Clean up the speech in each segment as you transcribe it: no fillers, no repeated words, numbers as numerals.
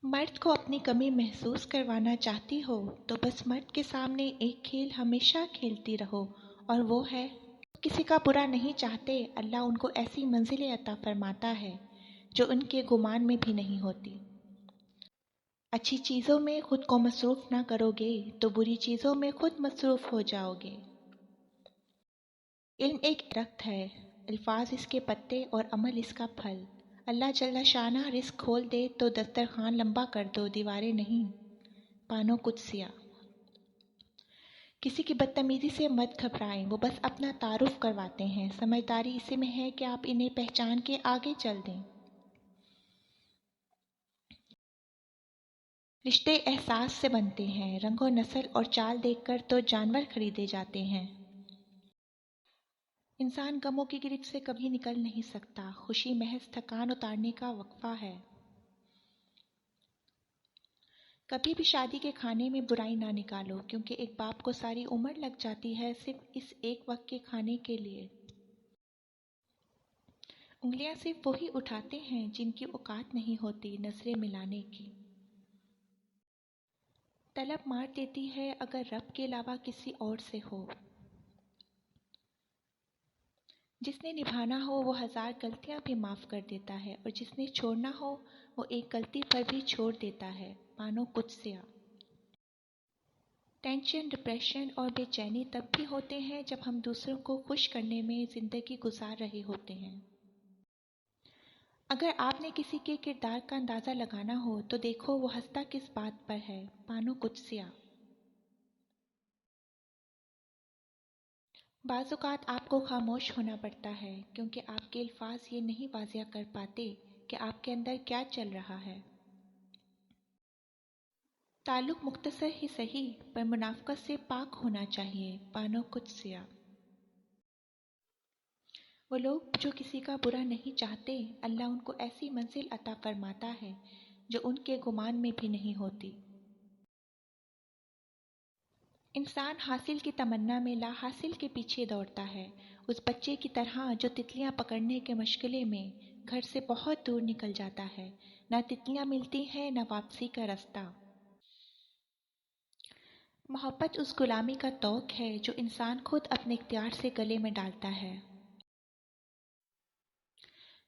मर्द को अपनी कमी महसूस करवाना चाहती हो तो बस मर्द के सामने एक खेल हमेशा खेलती रहो, और वो है किसी का बुरा नहीं चाहते। अल्लाह उनको ऐसी मंजिलें अता फरमाता है जो उनके गुमान में भी नहीं होती। अच्छी चीज़ों में खुद को मसरूफ़ ना करोगे तो बुरी चीज़ों में खुद मसरूफ़ हो जाओगे। इल्म एक दरख्त है, अल्फाज इसके पत्ते और अमल इसका फल। अल्लाह जल्ला शाना रिस्क खोल दे तो दस्तरखान लंबा कर दो, दीवारें नहीं। पानो कुदसिया। किसी की बदतमीजी से मत घबराएं, वो बस अपना तारुफ करवाते हैं। समझदारी इसी में है कि आप इन्हें पहचान के आगे चल दें। रिश्ते एहसास से बनते हैं, रंगो नस्ल और चाल देखकर तो जानवर खरीदे जाते हैं। इंसान गमों की गिरफ्त से कभी निकल नहीं सकता, खुशी महज थकान उतारने का वक्फा है। कभी भी शादी के खाने में बुराई ना निकालो, क्योंकि एक बाप को सारी उम्र लग जाती है सिर्फ इस एक वक्त के खाने के लिए। उंगलियां सिर्फ वही उठाते हैं जिनकी औकात नहीं होती नजरें मिलाने की। तलब मार देती है अगर रब के अलावा किसी और से हो। जिसने निभाना हो वो 1000 गलतियां भी माफ़ कर देता है, और जिसने छोड़ना हो वो एक गलती पर भी छोड़ देता है। मानो कुदसिया। टेंशन, डिप्रेशन और बेचैनी तब भी होते हैं जब हम दूसरों को खुश करने में ज़िंदगी गुजार रहे होते हैं। अगर आपने किसी के किरदार का अंदाज़ा लगाना हो तो देखो वो हंसता किस बात पर है। पानो कुदसिया। बाज़-औक़ात आपको खामोश होना पड़ता है, क्योंकि आपके अल्फाज ये नहीं वाज़िया कर पाते कि आपके अंदर क्या चल रहा है। ताल्लुक़ मुख्तसर ही सही पर मुनाफ़क़त से पाक होना चाहिए। पानो कुदसिया। वो लोग जो किसी का बुरा नहीं चाहते, अल्लाह उनको ऐसी मंजिल अता फरमाता है जो उनके गुमान में भी नहीं होती। इंसान हासिल की तमन्ना में ला हासिल के पीछे दौड़ता है, उस बच्चे की तरह जो तितलियां पकड़ने के मुश्किले में घर से बहुत दूर निकल जाता है। न तितलियां मिलती हैं न वापसी का रास्ता। मोहब्बत उस गुलामी का तौक है जो इंसान खुद अपने इख्तियार से गले में डालता है।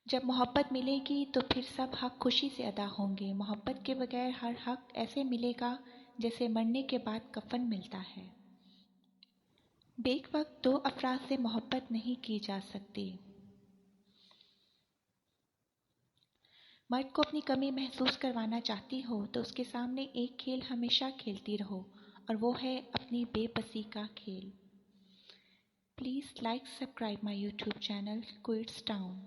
जब मोहब्बत मिलेगी तो फिर सब हक खुशी से अदा होंगे। मोहब्बत के बगैर हर हक ऐसे मिलेगा जैसे मरने के बाद कफन मिलता है। बेक वक्त दो अफराद से मोहब्बत नहीं की जा सकती। मर्द को अपनी कमी महसूस करवाना चाहती हो तो उसके सामने एक खेल हमेशा खेलती रहो, और वो है अपनी बेबसी का खेल। Please like subscribe my YouTube channel quits town.